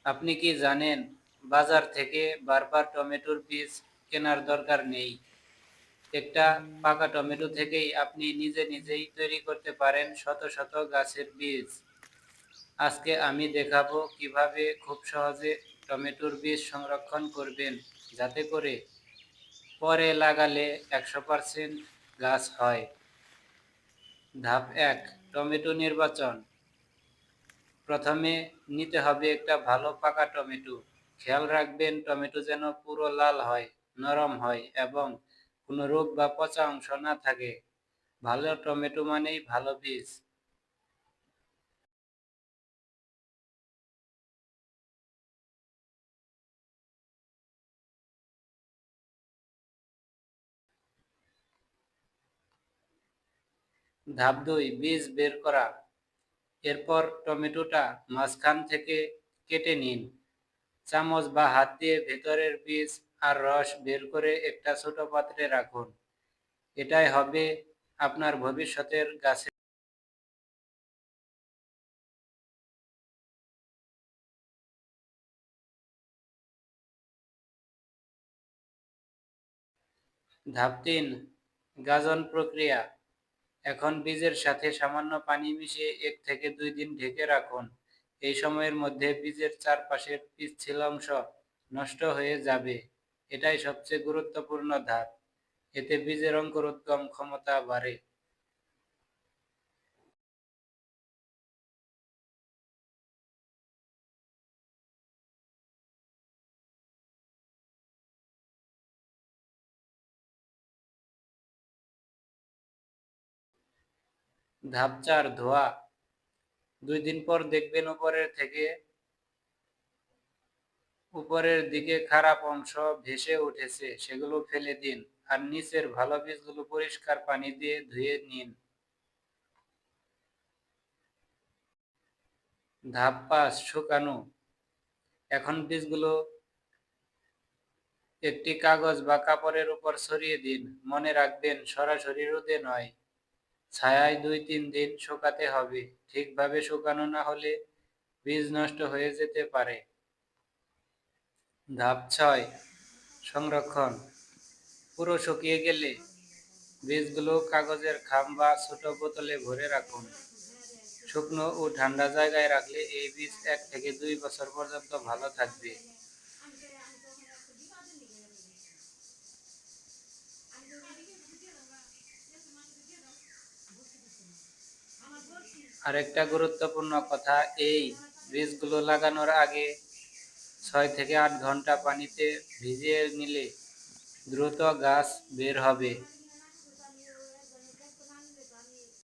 আপনি কি জানেন, বাজার থেকে বারবার টমেটোর বীজ কেনার দরকার নেই। একটা পাকা টমেটো থেকেই আপনি নিজেই তৈরি করতে পারেন শত শত গাছের বীজ। আজকে আমি দেখাবো কিভাবে খুব সহজে টমেটোর বীজ সংরক্ষণ করবেন, যাতে করে পরে লাগালে 100% গাছ হয়। ধাপ 1, টমেটো নির্বাচন। প্রথমে নিতে হবে একটা ভালো পাকা টমেটো। খেয়াল রাখবেন টমেটো যেন পুরো লাল হয়, নরম হয় এবং কোনো রোগ বা পচা অংশ না থাকে। ভালো টমেটো মানেই ভালো বীজ। ধাপ 2, বীজ বের করা। এরপর টমেটোটা মাঝখান থেকে কেটে নিন। চামচ বা হাত দিয়ে ভেতরের বীজ আর রস বের করে একটা ছোট পাত্রে রাখুন। এটাই হবে আপনার ভবিষ্যতের গাছের। ধাপ 3, গাজন প্রক্রিয়া। এখন বীজের সাথে সামান্য পানি মিশিয়ে 1 থেকে 2 দিন ঢেকে রাখুন। এই সময়ের মধ্যে বীজের চারপাশের পিচ্ছিল অংশ নষ্ট হয়ে যাবে। এটাই সবচেয়ে গুরুত্বপূর্ণ ধাপ। এতে বীজের অঙ্কুরোদ্গম ক্ষমতা বাড়ে। ধাপ 4, ধোয়া। 2 দিন পর দেখবেন উপরের দিকে খারাপ অংশ ভেসে উঠেছে, সেগুলো ফেলে দিন। আর নিচের ভালো বীজগুলো পরিষ্কার পানি দিয়ে ধুয়ে নিন। ধাপ 5, শুকানো। এখন বীজগুলো একটি কাগজ বা কাপড়ের উপর ছড়িয়ে দিন। মনে রাখবেন সরাসরি রোদে নয়, ছায়ায় 2-3 দিন শুকাতে হবে। ঠিকভাবে শুকানো না হলে বীজ নষ্ট হয়ে যেতে পারে। ধাপ 6, সংরক্ষণ। পুরো শুকিয়ে গেলে বীজগুলো কাগজের খাম বা ছোট বোতলে ভরে রাখুন। শুকনো ও ঠান্ডা জায়গায় রাখলে এই বীজ 1 থেকে 2 বছর পর্যন্ত ভালো থাকবে। আরেকটা গুরুত্বপূর্ণ কথা, এই বীজগুলো লাগানোর আগে 6 থেকে 8 ঘন্টা পানিতে ভিজিয়ে নিলে দ্রুত গাছ বের হবে।